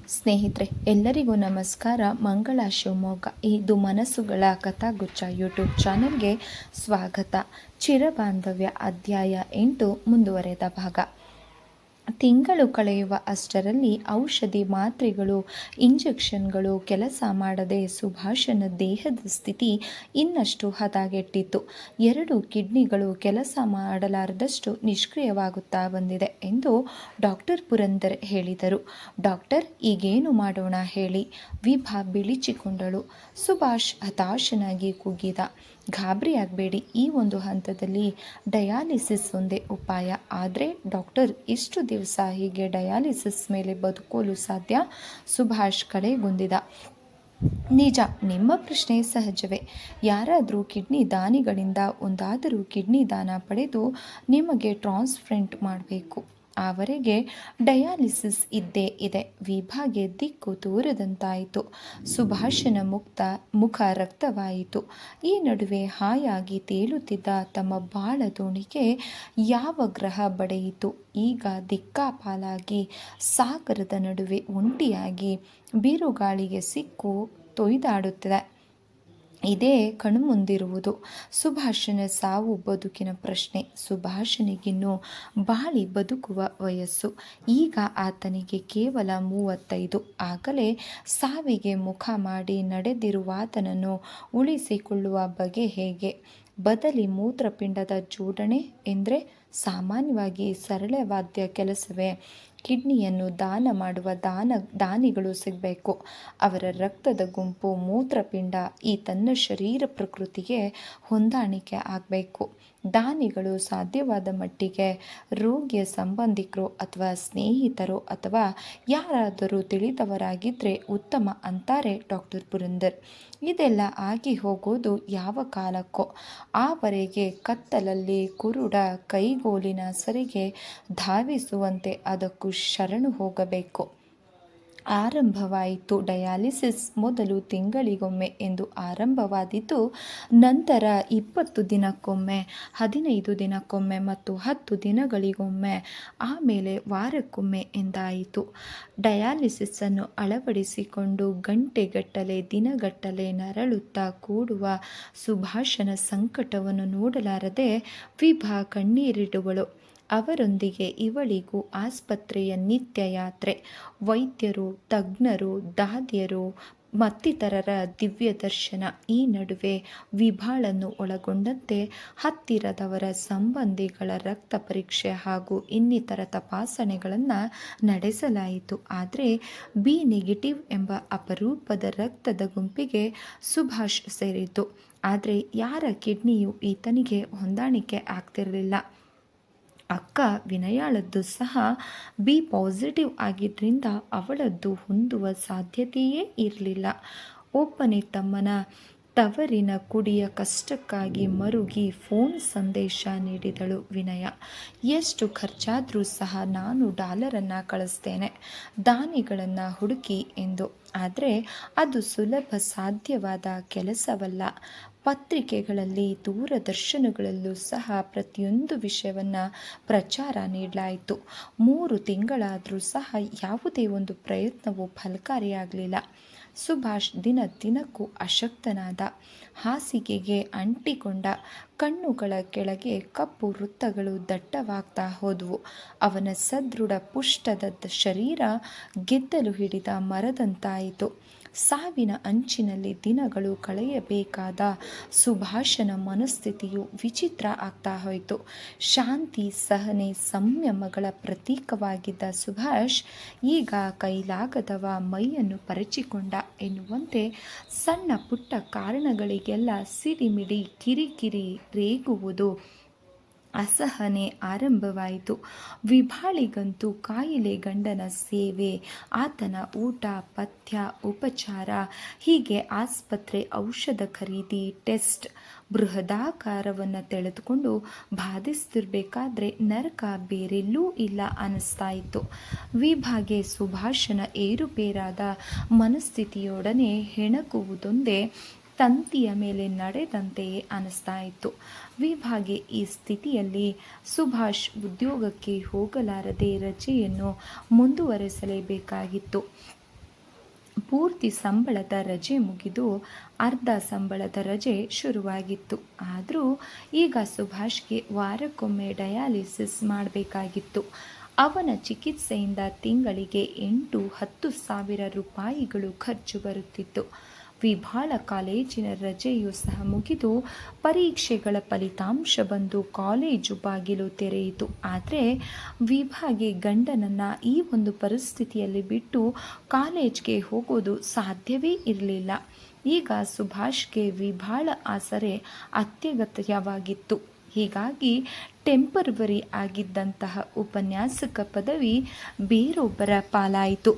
ಸ್ನೇಹಿತರೆ, ಎಲ್ಲರಿಗೂ ನಮಸ್ಕಾರ. ಮಂಗಳ ಶಿವಮೊಗ್ಗ, ಇದು ಮನಸ್ಸುಗಳ ಕಥಾಗುಚ್ಛ ಯೂಟ್ಯೂಬ್ ಚಾನೆಲ್ಗೆ ಸ್ವಾಗತ. ಚಿರಬಾಂಧವ್ಯ ಅಧ್ಯಾಯ 8 ಮುಂದುವರೆದ ಭಾಗ. ತಿಂಗಳು ಕಳೆಯುವ ಅಷ್ಟರಲ್ಲಿ ಔಷಧಿ, ಮಾತ್ರೆಗಳು, ಇಂಜೆಕ್ಷನ್ಗಳು ಕೆಲಸ ಮಾಡದೆ ಸುಭಾಷನ ದೇಹದ ಸ್ಥಿತಿ ಇನ್ನಷ್ಟು ಹದಗೆಟ್ಟಿತ್ತು. 2 ಕಿಡ್ನಿಗಳು ಕೆಲಸ ಮಾಡಲಾರದಷ್ಟು ನಿಷ್ಕ್ರಿಯವಾಗುತ್ತಾ ಬಂದಿದೆ ಎಂದು ಡಾಕ್ಟರ್ ಪುರಂದರ್ ಹೇಳಿದರು. ಡಾಕ್ಟರ್, ಈಗೇನು ಮಾಡೋಣ ಹೇಳಿ? ವಿಭಾ ಬಿಳಿಚಿಕೊಂಡಳು. ಸುಭಾಷ್ ಹತಾಶನಾಗಿ ಕುಗ್ಗಿದ. ಗಾಬರಿಯಾಗಬೇಡಿ, ಈ ಒಂದು ಹಂತದಲ್ಲಿ ಡಯಾಲಿಸಿಸ್ ಒಂದೇ ಉಪಾಯ. ಆದರೆ ಡಾಕ್ಟರ್, ಇಷ್ಟು ದಿವಸ ಹೀಗೆ ಡಯಾಲಿಸಿಸ್ ಮೇಲೆ ಬದುಕಲು ಸಾಧ್ಯ? ಸುಭಾಷ್ ಕಡೆಗುಂದಿದ. ನಿಜ, ನಿಮ್ಮ ಪ್ರಶ್ನೆ ಸಹಜವೇ. ಯಾರಾದರೂ ಕಿಡ್ನಿ ದಾನಿಗಳಿಂದ ಒಂದಾದರೂ ಕಿಡ್ನಿ ದಾನ ಪಡೆದು ನಿಮಗೆ ಟ್ರಾನ್ಸ್ಪ್ಲಾಂಟ್ ಮಾಡಬೇಕು. ಆವರೆಗೆ ಡಯಾಲಿಸಿಸ್ ಇದ್ದೇ ಇದೆ. ವಿಭಾಗೆ ದಿಕ್ಕು ತೋರದಂತಾಯಿತು. ಸುಭಾಷನ ಮುಖ ರಕ್ತವಾಯಿತು. ಈ ನಡುವೆ ಹಾಯಾಗಿ ತೇಲುತ್ತಿದ್ದ ತಮ್ಮ ಬಾಳ ದೋಣಿಗೆ ಯಾವ ಗ್ರಹ ಬಡಿಯಿತು? ಈಗ ದಿಕ್ಕಾಪಾಲಾಗಿ ಸಾಗರದ ನಡುವೆ ಒಂಟಿಯಾಗಿ ಬಿರುಗಾಳಿಗೆ ಸಿಕ್ಕು ತೊಯ್ದಾಡುತ್ತಿದೆ. ಇದೇ ಕಣ್ಮುಂದಿರುವುದು ಸುಭಾಷನ ಸಾವು ಬದುಕಿನ ಪ್ರಶ್ನೆ. ಸುಭಾಷನಿಗಿನ್ನೂ ಬಾಳಿ ಬದುಕುವ ವಯಸ್ಸು. ಈಗ ಆತನಿಗೆ ಕೇವಲ 35. ಆಗಲೇ ಸಾವಿಗೆ ಮುಖ ಮಾಡಿ ನಡೆದಿರುವಾತನನ್ನು ಉಳಿಸಿಕೊಳ್ಳುವ ಬಗೆ ಹೇಗೆ? ಬದಲಿ ಮೂತ್ರಪಿಂಡದ ಜೋಡಣೆ ಎಂದರೆ ಸಾಮಾನ್ಯವಾಗಿ ಸರಳವಾದ ಕೆಲಸವೇ? ಕಿಡ್ನಿಯನ್ನು ದಾನ ಮಾಡುವ ದಾನಿಗಳು ಸಿಗಬೇಕು. ಅವರ ರಕ್ತದ ಗುಂಪು, ಮೂತ್ರಪಿಂಡ ಈ ತನ್ನ ಶರೀರ ಪ್ರಕೃತಿಗೆ ಹೊಂದಾಣಿಕೆ ಆಗಬೇಕು. ದಾನಿಗಳು ಸಾಧ್ಯವಾದ ಮಟ್ಟಿಗೆ ರೋಗಿಯ ಸಂಬಂಧಿಕರು ಅಥವಾ ಸ್ನೇಹಿತರು ಅಥವಾ ಯಾರಾದರೂ ತಿಳಿದವರಾಗಿದ್ದರೆ ಉತ್ತಮ ಅಂತಾರೆ ಡಾಕ್ಟರ್ ಪುರಂದರ್. ಇದೆಲ್ಲ ಆಗಿ ಹೋಗೋದು ಯಾವ ಕಾಲಕ್ಕೋ. ಆವರೆಗೆ ಕತ್ತಲಲ್ಲಿ ಕುರುಡ ಕೈಗೋಲಿನ ಸರಿಗೆ ಧಾವಿಸುವಂತೆ ಅದಕ್ಕೂ ಶರಣು ಹೋಗಬೇಕು. ಆರಂಭವಾಯಿತು ಡಯಾಲಿಸಿಸ್. ಮೊದಲು ತಿಂಗಳಿಗೊಮ್ಮೆ ಎಂದು ಆರಂಭವಾದಿತು. ನಂತರ 20 ದಿನಕ್ಕೊಮ್ಮೆ, 15 ದಿನಕ್ಕೊಮ್ಮೆ ಮತ್ತು 10 ದಿನಗಳಿಗೊಮ್ಮೆ, ಆಮೇಲೆ ವಾರಕ್ಕೊಮ್ಮೆ ಎಂದಾಯಿತು. ಡಯಾಲಿಸಿಸ್ಸನ್ನು ಅಳವಡಿಸಿಕೊಂಡು ಗಂಟೆಗಟ್ಟಲೆ, ದಿನಗಟ್ಟಲೆ ನರಳುತ್ತಾ ಕೂಡುವ ಸುಭಾಷನ ಸಂಕಟವನ್ನು ನೋಡಲಾರದೆ ವಿಭಾ ಕಣ್ಣೀರಿಡುವಳು. ಅವರೊಂದಿಗೆ ಇವಳಿಗೂ ಆಸ್ಪತ್ರೆಯ ನಿತ್ಯ ಯಾತ್ರೆ. ವೈದ್ಯರು, ತಜ್ಞರು, ದಾದಿಯರು ಮತ್ತಿತರರ ದಿವ್ಯ ದರ್ಶನ. ಈ ನಡುವೆ ವಿಭಾಳನ್ನು ಒಳಗೊಂಡಂತೆ ಹತ್ತಿರದವರ ಸಂಬಂಧಿಗಳ ರಕ್ತ ಪರೀಕ್ಷೆ ಹಾಗೂ ಇನ್ನಿತರ ತಪಾಸಣೆಗಳನ್ನು ನಡೆಸಲಾಯಿತು. ಆದರೆ ಬಿ ನೆಗೆಟಿವ್ ಎಂಬ ಅಪರೂಪದ ರಕ್ತದ ಗುಂಪಿಗೆ ಸುಭಾಷ್ ಸೇರಿತು. ಆದರೆ ಯಾರ ಕಿಡ್ನಿಯೂ ಈತನಿಗೆ ಹೊಂದಾಣಿಕೆ ಆಗ್ತಿರಲಿಲ್ಲ. ಅಕ್ಕ ವಿನಯಾಳದ್ದು ಸಹ ಬಿ ಪಾಸಿಟಿವ್ ಆಗಿದ್ದರಿಂದ ಅವಳದ್ದು ಹೊಂದುವ ಸಾಧ್ಯತೆಯೇ ಇರಲಿಲ್ಲ. ಒಬ್ಬನೇ ತಮ್ಮನ ತವರಿನ ಕುಡಿಯ ಕಷ್ಟಕ್ಕಾಗಿ ಮರುಗಿ ಫೋನ್ ಸಂದೇಶ ನೀಡಿದಳು ವಿನಯ. ಎಷ್ಟು ಖರ್ಚಾದರೂ ಸಹ ನಾನು $1 ಕಳಿಸ್ತೇನೆ ದಾನಿಗಳನ್ನು ಹುಡುಕಿ ಎಂದು. ಆದರೆ ಅದು ಸುಲಭ ಸಾಧ್ಯವಾದ ಕೆಲಸವಲ್ಲ. ಪತ್ರಿಕೆಗಳಲ್ಲಿ, ದೂರದರ್ಶನಗಳಲ್ಲೂ ಸಹ ಪ್ರತಿಯೊಂದು ವಿಷಯವನ್ನು ಪ್ರಚಾರ ನೀಡಲಾಯಿತು. 3 ತಿಂಗಳಾದರೂ ಸಹ ಯಾವುದೇ ಒಂದು ಪ್ರಯತ್ನವೂ ಫಲಕಾರಿಯಾಗಲಿಲ್ಲ. ಸುಭಾಷ್ ದಿನಕ್ಕೂ ಅಶಕ್ತನಾದ. ಹಾಸಿಗೆಗೆ ಅಂಟಿಕೊಂಡ. ಕಣ್ಣುಗಳ ಕೆಳಗೆ ಕಪ್ಪು ವೃತ್ತಗಳು ದಟ್ಟವಾಗ್ತಾ ಹೋದವು. ಅವನ ಸದೃಢ ಪುಷ್ಟದ ಶರೀರ ಗೆದ್ದಲು ಹಿಡಿದ ಮರದಂತಾಯಿತು. ಸಾವಿನ ಅಂಚಿನಲ್ಲಿ ದಿನಗಳು ಕಳೆಯಬೇಕಾದ ಸುಭಾಷನ ಮನಸ್ಥಿತಿಯು ವಿಚಿತ್ರ ಆಗ್ತಾ ಹೋಯಿತು. ಶಾಂತಿ, ಸಹನೆ, ಸಂಯಮಗಳ ಪ್ರತೀಕವಾಗಿದ್ದ ಸುಭಾಷ್ ಈಗ ಕೈಲಾಗದವ ಮೈಯನ್ನು ಪರಚಿಕೊಂಡ ಎನ್ನುವಂತೆ ಸಣ್ಣ ಪುಟ್ಟ ಕಾರಣಗಳಿಗೆಲ್ಲ ಸಿಡಿಮಿಡಿ ಕಿರಿಕಿರಿ ರೇಗುವುದು, ಅಸಹನೆ ಆರಂಭವಾಯಿತು. ವಿಭಾಳಿಗಂತೂ ಕಾಯಿಲೆ ಗಂಡನ ಸೇವೆ, ಆತನ ಊಟ, ಪಥ್ಯ, ಉಪಚಾರ, ಹೀಗೆ ಆಸ್ಪತ್ರೆ, ಔಷಧ ಖರೀದಿ, ಟೆಸ್ಟ್, ಬೃಹದಾಕಾರವನ್ನು ತೆಳೆದುಕೊಂಡು ಬಾಧಿಸ್ತಿರ್ಬೇಕಾದ್ರೆ ನರಕ ಬೇರೆಲ್ಲೂ ಇಲ್ಲ ಅನ್ನಿಸ್ತಾ ಇತ್ತು. ವಿಭಾಗೆ ಸುಭಾಷನ ಏರುಪೇರಾದ ಮನಸ್ಥಿತಿಯೊಡನೆ ಹೆಣಗುವುದೊಂದೇ ತಂತಿಯ ಮೇಲೆ ನಡೆದಂತೆಯೇ ಅನಿಸ್ತಾ ಇತ್ತು. ವಿಭಾಗೆ ಈ ಸ್ಥಿತಿಯಲ್ಲಿ ಸುಭಾಷ್ ಉದ್ಯೋಗಕ್ಕೆ ಹೋಗಲಾರದೆ ರಜೆಯನ್ನು ಮುಂದುವರೆಸಲೇಬೇಕಾಗಿತ್ತು. ಪೂರ್ತಿ ಸಂಬಳದ ರಜೆ ಮುಗಿದು ಅರ್ಧ ಸಂಬಳದ ರಜೆ ಶುರುವಾಗಿತ್ತು. ಆದರೂ ಈಗ ಸುಭಾಷ್ಗೆ ವಾರಕ್ಕೊಮ್ಮೆ ಡಯಾಲಿಸಿಸ್ ಮಾಡಬೇಕಾಗಿತ್ತು. ಅವನ ಚಿಕಿತ್ಸೆಯಿಂದ ತಿಂಗಳಿಗೆ 8-10 ಸಾವಿರ ರೂಪಾಯಿಗಳು ಖರ್ಚು ಬರುತ್ತಿತ್ತು. ವಿಭಾಳ ಕಾಲೇಜಿನ ರಜೆಯೂ ಸಹ ಮುಗಿದು ಪರೀಕ್ಷೆಗಳ ಫಲಿತಾಂಶ ಬಂದು ಕಾಲೇಜು ಬಾಗಿಲು ತೆರೆಯಿತು. ಆದರೆ ವಿಭಾಗೆ ಗಂಡನನ್ನು ಈ ಒಂದು ಪರಿಸ್ಥಿತಿಯಲ್ಲಿ ಬಿಟ್ಟು ಕಾಲೇಜ್ಗೆ ಹೋಗೋದು ಸಾಧ್ಯವೇ ಇರಲಿಲ್ಲ. ಈಗ ಸುಭಾಷ್ಗೆ ವಿಭಾಳ ಆಸರೆ ಅತ್ಯಗತ್ಯವಾಗಿತ್ತು. ಹೀಗಾಗಿ ಟೆಂಪರವರಿ ಆಗಿದ್ದಂತಹ ಉಪನ್ಯಾಸಕ ಪದವಿ ಬೇರೊಬ್ಬರ ಪಾಲಾಯಿತು.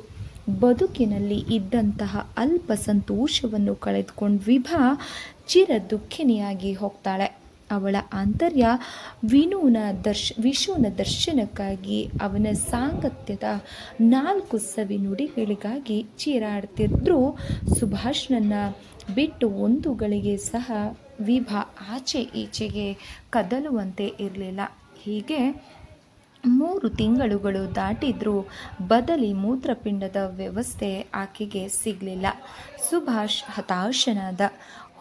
ಬದುಕಿನಲ್ಲಿ ಇದ್ದಂತಹ ಅಲ್ಪ ಸಂತೋಷವನ್ನು ಕಳೆದುಕೊಂಡು ವಿಭಾ ಚಿರ ದುಃಖಿನಿಯಾಗಿ ಹೋಗ್ತಾಳೆ. ಅವಳ ಆಂತರ್ಯ ವಿಶುನ ದರ್ಶನಕ್ಕಾಗಿ, ಅವನ ಸಾಂಗತ್ಯದ 4 ಸವಿ ನುಡಿಗಳಿಗಾಗಿ ಚೀರಾಡ್ತಿದ್ರೂ ಸುಭಾಷ್ನನ್ನ ಬಿಟ್ಟು ಒಂದು ಗಳಿಗೆ ಸಹ ವಿಭಾ ಆಚೆ ಈಚೆಗೆ ಕದಲುವಂತೆ ಇರಲಿಲ್ಲ. ಹೀಗೆ 3 ತಿಂಗಳುಗಳು ದಾಟಿದ್ರೂ ಬದಲಿ ಮೂತ್ರಪಿಂಡದ ವ್ಯವಸ್ಥೆ ಆಕೆಗೆ ಸಿಗಲಿಲ್ಲ. ಸುಭಾಷ್ ಹತಾಶನಾದ.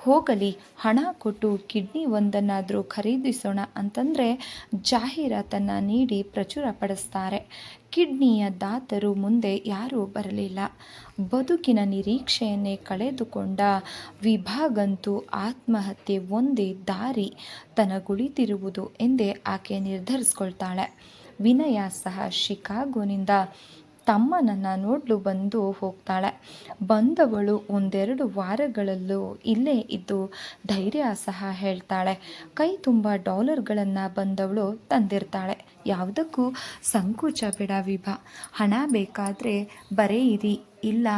ಹೋಗಲಿ, ಹಣ ಕೊಟ್ಟು ಕಿಡ್ನಿ ಒಂದನ್ನಾದರೂ ಖರೀದಿಸೋಣ ಅಂತಂದರೆ ಜಾಹೀರಾತನ್ನು ನೀಡಿ ಪ್ರಚುರಪಡಿಸ್ತಾರೆ. ಕಿಡ್ನಿಯ ದಾತರು ಮುಂದೆ ಯಾರೂ ಬರಲಿಲ್ಲ. ಬದುಕಿನ ನಿರೀಕ್ಷೆಯನ್ನೇ ಕಳೆದುಕೊಂಡ ವಿಭಾಗಂತೂ ಆತ್ಮಹತ್ಯೆ ಒಂದೇ ದಾರಿ ತನಗುಳಿದಿರುವುದು ಎಂದೇ ಆಕೆ ನಿರ್ಧರಿಸ್ಕೊಳ್ತಾಳೆ. ವಿನಯ ಸಹ ಶಿಕಾಗೋನಿಂದ ತಮ್ಮನನ್ನು ನೋಡಲು ಬಂದು ಹೋಗ್ತಾಳೆ. ಬಂದವಳು 1-2 ವಾರಗಳಲ್ಲೂ ಇಲ್ಲೇ ಇದ್ದು ಧೈರ್ಯ ಸಹ ಹೇಳ್ತಾಳೆ. ಕೈ ತುಂಬ $ಗಳನ್ನು ಬಂದವಳು ತಂದಿರ್ತಾಳೆ. ಯಾವುದಕ್ಕೂ ಸಂಕೋಚ ಬೇಡ ವಿಭಾ. ಹಣ ಬೇಕಾದರೆ ಬರೆಯಿರಿ. ಇಲ್ಲ,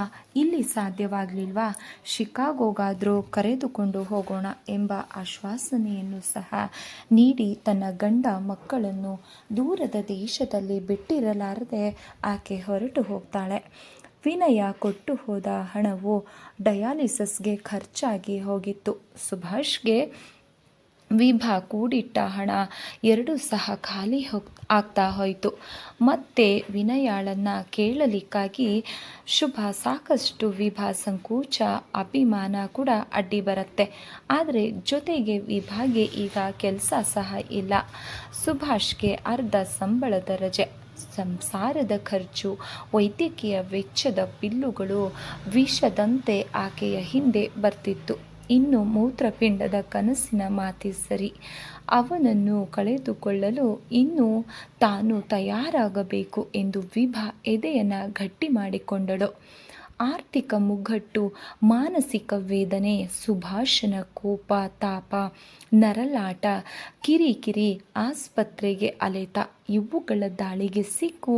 ಇಲ್ಲಿ ಸಾಧ್ಯವಾಗಲಿಲ್ವಾ, ಶಿಕಾಗೋಗಾದರೂ ಕರೆದುಕೊಂಡು ಹೋಗೋಣ ಎಂಬ ಆಶ್ವಾಸನೆಯನ್ನು ಸಹ ನೀಡಿ ತನ್ನ ಗಂಡ ಮಕ್ಕಳನ್ನು ದೂರದ ದೇಶದಲ್ಲಿ ಬಿಟ್ಟಿರಲಾರದೆ ಆಕೆ ಹೊರಟು ಹೋಗ್ತಾಳೆ. ವಿನಯ ಕೊಟ್ಟು ಹೋದ ಹಣವು ಡಯಾಲಿಸಿಸ್ಗೆ ಖರ್ಚಾಗಿ ಹೋಗಿತ್ತು. ಸುಭಾಷ್ಗೆ ವಿಭಾ ಕೂಡಿಟ್ಟ ಹಣ 2 ಸಹ ಖಾಲಿ ಆಗ್ತಾ ಹೋಯಿತು. ಮತ್ತೆ ವಿನಯಾಳನ್ನು ಕೇಳಲಿಕ್ಕಾಗಿ ಸಾಕಷ್ಟು ವಿಭಾ ಸಂಕೋಚ, ಅಭಿಮಾನ ಕೂಡ ಅಡ್ಡಿ ಬರುತ್ತೆ. ಆದರೆ ಜೊತೆಗೆ ವಿಭಾಗೆ ಈಗ ಕೆಲಸ ಸಹ ಇಲ್ಲ. ಸುಭಾಷ್ಗೆ ಅರ್ಧ ಸಂಬಳದ ರಜೆ, ಸಂಸಾರದ ಖರ್ಚು, ವೈದ್ಯಕೀಯ ವೆಚ್ಚದ ಬಿಲ್ಲುಗಳು ವಿಷದಂತೆ ಆಕೆಯ ಹಿಂದೆ ಬರ್ತಿತ್ತು. ಇನ್ನು ಮೂತ್ರಪಿಂಡದ ಕನಸಿನ ಮಾತಿ ಸರಿ. ಅವನನ್ನು ಕಳೆದುಕೊಳ್ಳಲು ಇನ್ನೂ ತಾನು ತಯಾರಾಗಬೇಕು ಎಂದು ವಿಭಾ ಎದೆಯನ್ನು ಗಟ್ಟಿ ಮಾಡಿಕೊಂಡಳು. ಆರ್ಥಿಕ ಮುಗ್ಗಟ್ಟು, ಮಾನಸಿಕ ವೇದನೆ, ಸುಭಾಷನ ಕೋಪ, ತಾಪ, ನರಳಾಟ, ಕಿರಿಕಿರಿ, ಆಸ್ಪತ್ರೆಗೆ ಅಲೆತ ಇವುಗಳ ದಾಳಿಗೆ ಸಿಕ್ಕು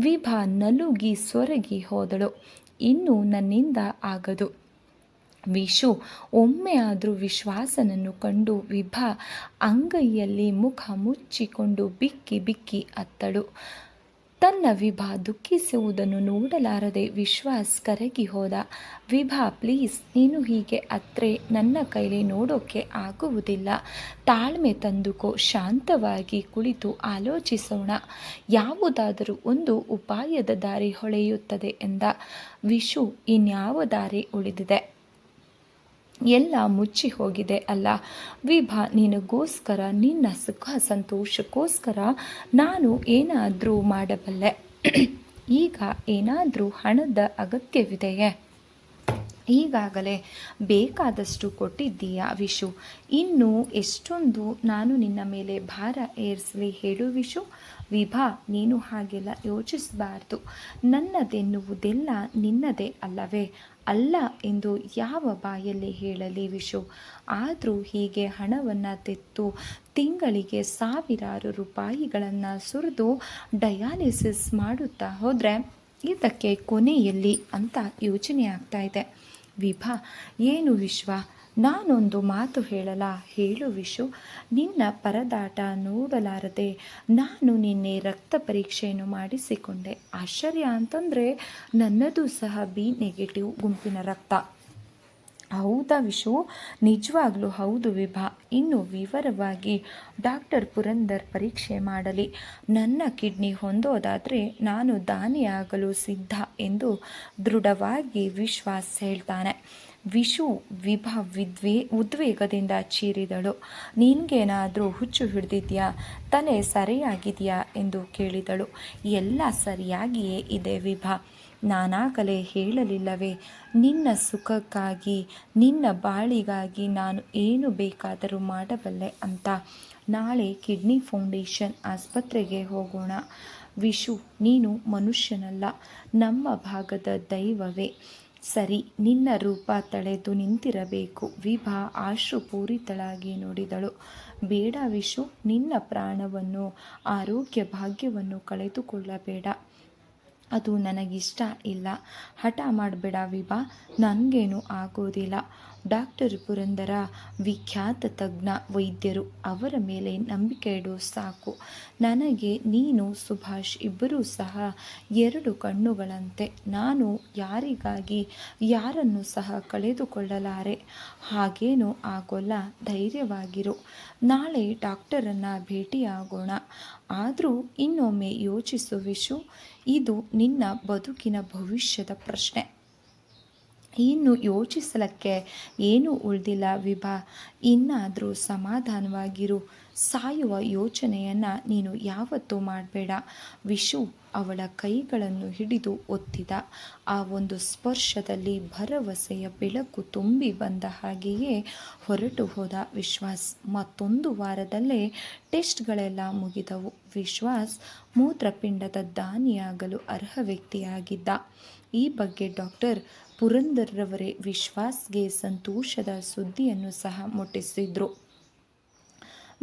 ವಿಭಾ ನಲುಗಿ ಸೊರಗಿ ಹೋದಳು. ಇನ್ನು ನನ್ನಿಂದ ಆಗದು. ವಿಶು ಒಮ್ಮೆ ಆದರೂ ವಿಶ್ವಾಸನನ್ನು ಕಂಡು ವಿಭಾ ಅಂಗೈಯಲ್ಲಿ ಮುಖ ಮುಚ್ಚಿಕೊಂಡು ಬಿಕ್ಕಿ ಬಿಕ್ಕಿ ಅತ್ತಳು. ತನ್ನ ವಿಭಾ ದುಃಖಿಸುವುದನ್ನು ನೋಡಲಾರದೆ ವಿಶ್ವಾಸ್ ಕರಗಿ ಹೋದ. ವಿಭಾ, ಪ್ಲೀಸ್, ನೀನು ಹೀಗೆ ಅತ್ರೆ ನನ್ನ ಕೈಲಿ ನೋಡೋಕ್ಕೆ ಆಗುವುದಿಲ್ಲ. ತಾಳ್ಮೆ ತಂದುಕೋ, ಶಾಂತವಾಗಿ ಕುಳಿತು ಆಲೋಚಿಸೋಣ. ಯಾವುದಾದರೂ ಒಂದು ಉಪಾಯದ ದಾರಿ ಹೊಳೆಯುತ್ತದೆ ಎಂದ. ವಿಶು, ಇನ್ಯಾವ ದಾರಿ ಉಳಿದಿದೆ? ಎಲ್ಲ ಮುಚ್ಚಿ ಹೋಗಿದೆ ಅಲ್ಲ ವಿಭಾ. ನಿನಗೋಸ್ಕರ, ನಿನ್ನ ಸುಖ ಸಂತೋಷಕ್ಕೋಸ್ಕರ ನಾನು ಏನಾದರೂ ಮಾಡಬಲ್ಲೆ. ಈಗ ಏನಾದರೂ ಹಣದ ಅಗತ್ಯವಿದೆಯೇ? ಈಗಾಗಲೇ ಬೇಕಾದಷ್ಟು ಕೊಟ್ಟಿದ್ದೀಯಾ ವಿಶು. ಇನ್ನು ಎಷ್ಟೊಂದು ನಾನು ನಿನ್ನ ಮೇಲೆ ಭಾರ ಏರಿಸಲಿ ಹೇಳು ವಿಶು. ವಿಭಾ, ನೀನು ಹಾಗೆಲ್ಲ ಯೋಚಿಸಬಾರ್ದು. ನನ್ನದೆನ್ನುವುದೆಲ್ಲ ನಿನ್ನದೇ ಅಲ್ಲವೇ? ಅಲ್ಲ ಎಂದು ಯಾವ ಬಾಯಲ್ಲಿ ಹೇಳಲಿ ವಿಶು. ಆದರೂ ಹೀಗೆ ಹಣವನ್ನು ತೆತ್ತು ತಿಂಗಳಿಗೆ ಸಾವಿರಾರು ರೂಪಾಯಿಗಳನ್ನು ಸುರಿದು ಡಯಾಲಿಸಿಸ್ ಮಾಡುತ್ತಾ ಹೋದರೆ ಇದಕ್ಕೆ ಕೊನೆಯಲ್ಲಿ ಅಂತ ಯೋಚನೆ ಆಗ್ತಾ ಇದೆ. ವಿಭಾ, ಏನು ವಿಶ್ವ, ನಾನೊಂದು ಮಾತು ಹೇಳಲ ಹೇಳು ವಿಶು. ನಿನ್ನ ಪರದಾಟ ನೋಡಲಾರದೆ ನಾನು ನಿನ್ನೆ ರಕ್ತ ಪರೀಕ್ಷೆಯನ್ನು ಮಾಡಿಸಿಕೊಂಡೆ. ಆಶ್ಚರ್ಯ ಅಂತಂದರೆ ನನ್ನದು ಸಹ B ನೆಗೆಟಿವ್ ಗುಂಪಿನ ರಕ್ತ. ಹೌದಾ ವಿಶು? ನಿಜವಾಗ್ಲೂ ಹೌದು ವಿಭಾ. ಇನ್ನು ವಿವರವಾಗಿ ಡಾಕ್ಟರ್ ಪುರಂದರ್ ಪರೀಕ್ಷೆ ಮಾಡಲಿ. ನನ್ನ ಕಿಡ್ನಿ ಹೊಂದೋದಾದರೆ ನಾನು ದಾನಿಯಾಗಲು ಸಿದ್ಧ ಎಂದು ದೃಢವಾಗಿ ವಿಶ್ವಾಸ್ ಹೇಳ್ತಾನೆ. ವಿಶು ವಿಭಾ ಉದ್ವೇಗದಿಂದ ಚೀರಿದಳು. ನಿನ್ಗೇನಾದರೂ ಹುಚ್ಚು ಹಿಡಿದಿದ್ಯಾ? ತಲೆ ಸರಿಯಾಗಿದೆಯಾ ಎಂದು ಕೇಳಿದಳು. ಎಲ್ಲ ಸರಿಯಾಗಿಯೇ ಇದೆ ವಿಭಾ. ನಾನಾಗಲೇ ಹೇಳಲಿಲ್ಲವೇ, ನಿನ್ನ ಸುಖಕ್ಕಾಗಿ ನಿನ್ನ ಬಾಳಿಗಾಗಿ ನಾನು ಏನು ಬೇಕಾದರೂ ಮಾಡಬಲ್ಲೆ ಅಂತ. ನಾಳೆ ಕಿಡ್ನಿ ಫೌಂಡೇಶನ್ ಆಸ್ಪತ್ರೆಗೆ ಹೋಗೋಣ. ವಿಶು, ನೀನು ಮನುಷ್ಯನಲ್ಲ, ನಮ್ಮ ಭಾಗದ ದೈವವೇ. ಸರಿ, ನಿನ್ನ ರೂಪ ತಳೆದು ನಿಂತಿರಬೇಕು. ವಿಭಾ ಆಶ್ರುಪೂರಿತಳಾಗಿ ನೋಡಿದಳು. ಬೇಡ ವಿಶು, ನಿನ್ನ ಪ್ರಾಣವನ್ನು, ಆರೋಗ್ಯ ಭಾಗ್ಯವನ್ನು ಕಳೆದುಕೊಳ್ಳಬೇಡ. ಅದು ನನಗಿಷ್ಟ ಇಲ್ಲ. ಹಠ ಮಾಡಬೇಡ ವಿಭಾ, ನನಗೇನು ಆಗೋದಿಲ್ಲ. ಡಾಕ್ಟರ್ ಪುರಂದರ ವಿಖ್ಯಾತ ತಜ್ಞ ವೈದ್ಯರು, ಅವರ ಮೇಲೆ ನಂಬಿಕೆ ಇಡು ಸಾಕು. ನನಗೆ ನೀನು ಸುಭಾಷ್ ಇಬ್ಬರೂ ಸಹ ಎರಡು ಕಣ್ಣುಗಳಂತೆ. ನಾನು ಯಾರಿಗಾಗಿ ಯಾರನ್ನು ಸಹ ಕಳೆದುಕೊಳ್ಳಲಾರೆ. ಹಾಗೇನೂ ಆಗೋಲ್ಲ, ಧೈರ್ಯವಾಗಿರು. ನಾಳೆ ಡಾಕ್ಟರನ್ನು ಭೇಟಿಯಾಗೋಣ. ಆದರೂ ಇನ್ನೊಮ್ಮೆ ಯೋಚಿಸು ವಿಶು, ಇದು ನಿನ್ನ ಬದುಕಿನ ಭವಿಷ್ಯದ ಪ್ರಶ್ನೆ. ಇನ್ನು ಯೋಚಿಸಲಿಕ್ಕೆ ಏನೂ ಉಳಿದಿಲ್ಲ ವಿಭಾ. ಇನ್ನಾದರೂ ಸಮಾಧಾನವಾಗಿರು. ಸಾಯುವ ಯೋಚನೆಯನ್ನು ನೀನು ಯಾವತ್ತೂ ಮಾಡಬೇಡ. ವಿಶು ಅವಳ ಕೈಗಳನ್ನು ಹಿಡಿದು ಒತ್ತಿದ. ಆ ಒಂದು ಸ್ಪರ್ಶದಲ್ಲಿ ಭರವಸೆಯ ಬೆಳಕು ತುಂಬಿ ಬಂದ ಹಾಗೆಯೇ ಹೊರಟು ಹೋದ ವಿಶ್ವಾಸ್. ಮತ್ತೊಂದು ವಾರದಲ್ಲೇ ಟೆಸ್ಟ್ಗಳೆಲ್ಲ ಮುಗಿದವು. ವಿಶ್ವಾಸ್ ಮೂತ್ರಪಿಂಡದ ದಾನಿಯಾಗಲು ಅರ್ಹ ವ್ಯಕ್ತಿಯಾಗಿದ್ದ. ಈ ಬಗ್ಗೆ ಡಾಕ್ಟರ್ ಪುರಂದರ್ರವರೇ ವಿಶ್ವಾಸ್ಗೆ ಸಂತೋಷದ ಸುದ್ದಿಯನ್ನು ಸಹ ಮುಟ್ಟಿಸಿದ್ರು.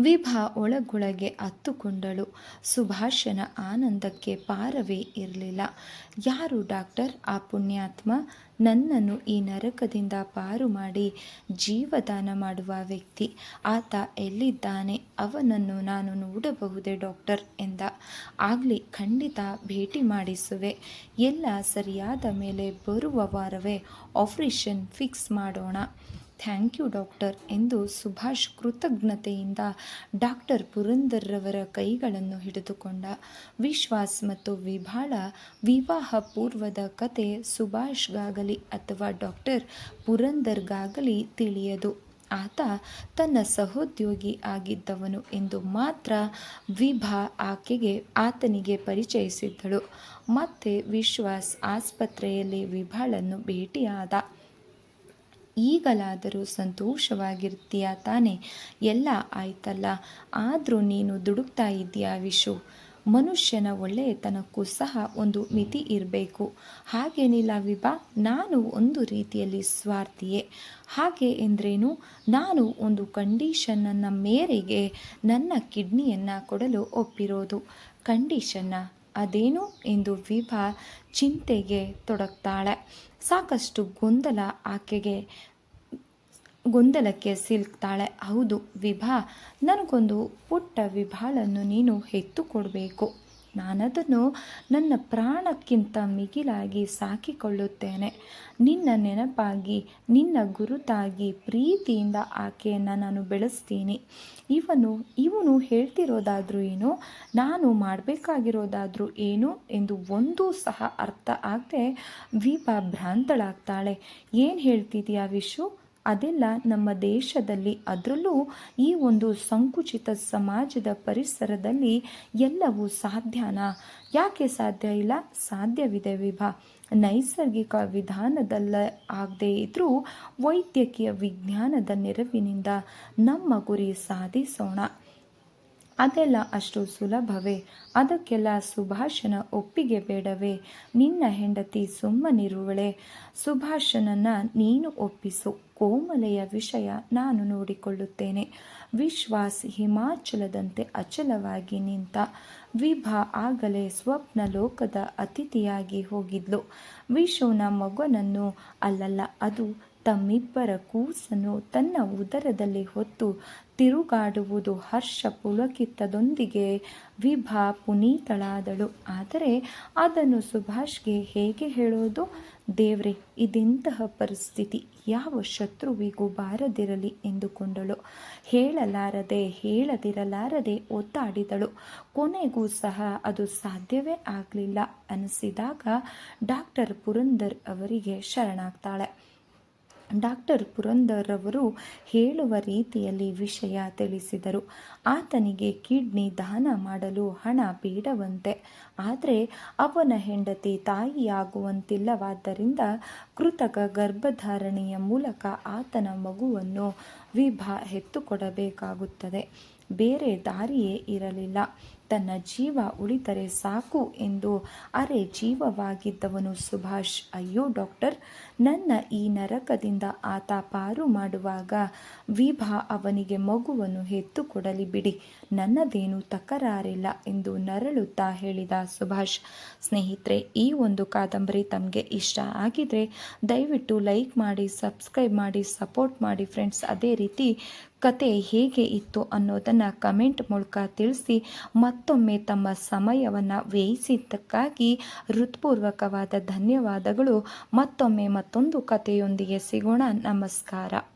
ವಿಭಾ ಒಳಗೊಳಗೆ ಅತ್ತುಕೊಂಡಳು. ಸುಭಾಷನ ಆನಂದಕ್ಕೆ ಪಾರವೇ ಇರಲಿಲ್ಲ. ಯಾರು ಡಾಕ್ಟರ್? ಆ ಪುಣ್ಯಾತ್ಮ, ನನ್ನನ್ನು ಈ ನರಕದಿಂದ ಪಾರು ಮಾಡಿ ಜೀವದಾನ ಮಾಡುವ ವ್ಯಕ್ತಿ. ಆತ ಎಲ್ಲಿದ್ದಾನೆ? ಅವನನ್ನು ನಾನು ನೋಡಬಹುದೇ ಡಾಕ್ಟರ್ ಎಂದ. ಆಗಲಿ, ಖಂಡಿತ ಭೇಟಿ ಮಾಡಿಸುವೆ. ಎಲ್ಲ ಸರಿಯಾದ ಮೇಲೆ ಬರುವ ವಾರವೇ ಆಪರೇಷನ್ ಫಿಕ್ಸ್ ಮಾಡೋಣ. ಥ್ಯಾಂಕ್ ಯು ಡಾಕ್ಟರ್ ಎಂದು ಸುಭಾಷ್ ಕೃತಜ್ಞತೆಯಿಂದ ಡಾಕ್ಟರ್ ಪುರಂದರ್ರವರ ಕೈಗಳನ್ನು ಹಿಡಿದುಕೊಂಡ. ವಿಶ್ವಾಸ್ ಮತ್ತು ವಿಭಾಳ ವಿವಾಹ ಪೂರ್ವದ ಕತೆ ಸುಭಾಷ್ಗಾಗಲಿ ಅಥವಾ ಡಾಕ್ಟರ್ ಪುರಂದರ್ಗಾಗಲಿ ತಿಳಿಯದು. ಆತ ತನ್ನ ಸಹೋದ್ಯೋಗಿ ಆಗಿದ್ದವನು ಎಂದು ಮಾತ್ರ ವಿಭಾ ಆತನಿಗೆ ಪರಿಚಯಿಸಿದ್ದಳು. ಮತ್ತೆ ವಿಶ್ವಾಸ್ ಆಸ್ಪತ್ರೆಯಲ್ಲಿ ವಿಭಾಳನ್ನು ಭೇಟಿಯಾದ. ಈಗಲಾದರೂ ಸಂತೋಷವಾಗಿರ್ತೀಯ ತಾನೆ? ಎಲ್ಲ ಆಯ್ತಲ್ಲ. ಆದರೂ ನೀನು ದುಡುಕ್ತಾ ಇದ್ದೀಯಾ ವಿಶು? ಮನುಷ್ಯನ ಒಳ್ಳೆಯತನಕ್ಕೂ ಸಹ ಒಂದು ಮಿತಿ ಇರಬೇಕು. ಹಾಗೇನಿಲ್ಲ ವಿಭಾ, ನಾನು ಒಂದು ರೀತಿಯಲ್ಲಿ ಸ್ವಾರ್ಥಿಯೇ. ಹಾಗೆ ಎಂದ್ರೇನು? ನಾನು ಒಂದು ಕಂಡೀಷನ್ನ ಮೇರೆಗೆ ನನ್ನ ಕಿಡ್ನಿಯನ್ನು ಕೊಡಲು ಒಪ್ಪಿರೋದು. ಕಂಡೀಷನ್ನ? ಅದೇನು ಎಂದು ವಿಭಾ ಚಿಂತೆಗೆ ತೊಡಗ್ತಾಳೆ. ಸಾಕಷ್ಟು ಗೊಂದಲಕ್ಕೆ ಸಿಲುಕ್ತಾಳೆ. ಹೌದು ವಿಭಾ, ನನಗೊಂದು ಪುಟ್ಟ ವಿಭಾಳನ್ನು ನೀನು ಹೆತ್ತು ಕೊಡಬೇಕು. ನಾನದನ್ನು ನನ್ನ ಪ್ರಾಣಕ್ಕಿಂತ ಮಿಗಿಲಾಗಿ ಸಾಕಿಕೊಳ್ಳುತ್ತೇನೆ. ನಿನ್ನ ನೆನಪಾಗಿ, ನಿನ್ನ ಗುರುತಾಗಿ ಪ್ರೀತಿಯಿಂದ ಆಕೆಯನ್ನು ನಾನು ಬೆಳೆಸ್ತೀನಿ. ಇವನು ಹೇಳ್ತಿರೋದಾದ್ರೂ ಏನು, ನಾನು ಮಾಡಬೇಕಾಗಿರೋದಾದ್ರೂ ಏನು ಎಂದು ಒಂದೂ ಸಹ ಅರ್ಥ ಆಗದೆ ವಿಭಾ ಭ್ರಾಂತಳಾಗ್ತಾಳೆ. ಏನು ಹೇಳ್ತಿದೀಯಾ ವಿಶು? ಅದೆಲ್ಲ ನಮ್ಮ ದೇಶದಲ್ಲಿ, ಅದರಲ್ಲೂ ಈ ಒಂದು ಸಂಕುಚಿತ ಸಮಾಜದ ಪರಿಸರದಲ್ಲಿ ಎಲ್ಲವೂ ಸಾಧ್ಯನಾ? ಯಾಕೆ ಸಾಧ್ಯ ಇಲ್ಲ? ಸಾಧ್ಯವಿದೆ ವಿಭಾ. ನೈಸರ್ಗಿಕ ವಿಧಾನದಲ್ಲೇ ಆಗದೇ ಇದ್ದರೂ ವೈದ್ಯಕೀಯ ವಿಜ್ಞಾನದ ನೆರವಿನಿಂದ ನಮ್ಮ ಗುರಿ ಸಾಧಿಸೋಣ. ಅದೆಲ್ಲ ಅಷ್ಟು ಸುಲಭವೇ? ಅದಕ್ಕೆಲ್ಲ ಸುಭಾಷನ ಒಪ್ಪಿಗೆ ಬೇಡವೇ? ನಿನ್ನ ಹೆಂಡತಿ ಸುಮ್ಮನಿರುವಳೆ? ಸುಭಾಷನನ್ನು ನೀನು ಒಪ್ಪಿಸು. ಕೋಮಲೆಯ ವಿಷಯ ನಾನು ನೋಡಿಕೊಳ್ಳುತ್ತೇನೆ. ವಿಶ್ವಾಸ್ ಹಿಮಾಚಲದಂತೆ ಅಚಲವಾಗಿ ನಿಂತ. ವಿಭಾ ಆಗಲೇ ಸ್ವಪ್ನ ಲೋಕದ ಅತಿಥಿಯಾಗಿ ಹೋಗಿದ್ಲು. ವಿಶುನ ಮಗನನ್ನು, ಅಲ್ಲಲ್ಲ, ಅದು ತಮ್ಮಿಬ್ಬರ ಕೂಸನ್ನು ತನ್ನ ಉದರದಲ್ಲಿ ಹೊತ್ತು ತಿರುಗಾಡುವುದು ಹರ್ಷ ಪುಳಕಿತದೊಂದಿಗೆ ವಿಭಾ ಪುನೀತಳಾದಳು. ಆದರೆ ಅದನ್ನು ಸುಭಾಷ್ಗೆ ಹೇಗೆ ಹೇಳೋದು? ದೇವ್ರೆ, ಇದೆಂತಹ ಪರಿಸ್ಥಿತಿ, ಯಾವ ಶತ್ರುವಿಗೂ ಬಾರದಿರಲಿ ಎಂದುಕೊಂಡಳು. ಹೇಳದಿರಲಾರದೆ ಒತ್ತಾಡಿದಳು. ಕೊನೆಗೂ ಸಹ ಅದು ಸಾಧ್ಯವೇ ಆಗಲಿಲ್ಲ ಅನಿಸಿದಾಗ ಡಾಕ್ಟರ್ ಪುರಂದರ್ ಅವರಿಗೆ ಶರಣಾಗ್ತಾಳೆ. ಡಾಕ್ಟರ್ ಪುರಂದರ್ ಅವರು ಹೇಳುವ ರೀತಿಯಲ್ಲಿ ವಿಷಯ ತಿಳಿಸಿದರು. ಆತನಿಗೆ ಕಿಡ್ನಿ ದಾನ ಮಾಡಲು ಹಣ ಬೇಡವಂತೆ. ಆದರೆ ಅವನ ಹೆಂಡತಿ ತಾಯಿಯಾಗುವಂತಿಲ್ಲವಾದ್ದರಿಂದ ಕೃತಕ ಗರ್ಭಧಾರಣೆಯ ಮೂಲಕ ಆತನ ಮಗುವನ್ನು ವಿಭಾ ಹೆತ್ತುಕೊಡಬೇಕಾಗುತ್ತದೆ. ಬೇರೆ ದಾರಿಯೇ ಇರಲಿಲ್ಲ. ತನ್ನ ಜೀವ ಉಳಿದರೆ ಸಾಕು ಎಂದು ಅರೆ ಜೀವವಾಗಿದ್ದವನು ಸುಭಾಷ್. ಅಯ್ಯೋ ಡಾಕ್ಟರ್, ನನ್ನ ಈ ನರಕದಿಂದ ಆತ ಪಾರು ಮಾಡುವಾಗ ವಿಭಾ ಅವನಿಗೆ ಮಗುವನ್ನು ಹೆತ್ತುಕೊಡಲಿ ಬಿಡಿ, ನನ್ನದೇನು ತಕರಾರಿಲ್ಲ ಎಂದು ನರಳುತ್ತಾ ಹೇಳಿದ ಸುಭಾಷ್. ಸ್ನೇಹಿತರೆ, ಈ ಒಂದು ಕಾದಂಬರಿ ತಮಗೆ ಇಷ್ಟ ಆಗಿದ್ರೆ ದಯವಿಟ್ಟು ಲೈಕ್ ಮಾಡಿ, ಸಬ್ಸ್ಕ್ರೈಬ್ ಮಾಡಿ, ಸಪೋರ್ಟ್ ಮಾಡಿ ಫ್ರೆಂಡ್ಸ್. ಅದೇ ರೀತಿ ಕತೆ ಹೇಗೆ ಇತ್ತು ಅನ್ನೋದನ್ನು ಕಮೆಂಟ್ ಮೂಲಕ ತಿಳಿಸಿ. ಮತ್ತೊಮ್ಮೆ ತಮ್ಮ ಸಮಯವನ್ನು ವ್ಯಯಿಸಿದ್ದಕ್ಕಾಗಿ ಹೃತ್ಪೂರ್ವಕವಾದ ಧನ್ಯವಾದಗಳು. ಮತ್ತೊಮ್ಮೆ ಮತ್ತೊಂದು ಕಥೆಯೊಂದಿಗೆ ಸಿಗೋಣ. ನಮಸ್ಕಾರ.